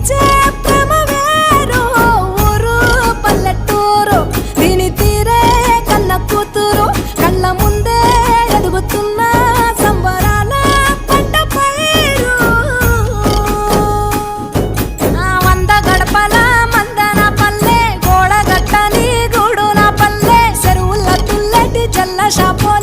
ఇచ్చే ప్రేమ వేరు ఊరు పల్లెటూరు దీని తీరే కన్న కూతురు కళ్ళ ముందే ఎదుగుతున్న సంబరాల పంట పైరు వంద గడపల మందన పల్లె గోడ గట్టని గూడు నా పల్లె చెరువుల తుల్లటి జల్ల షాపో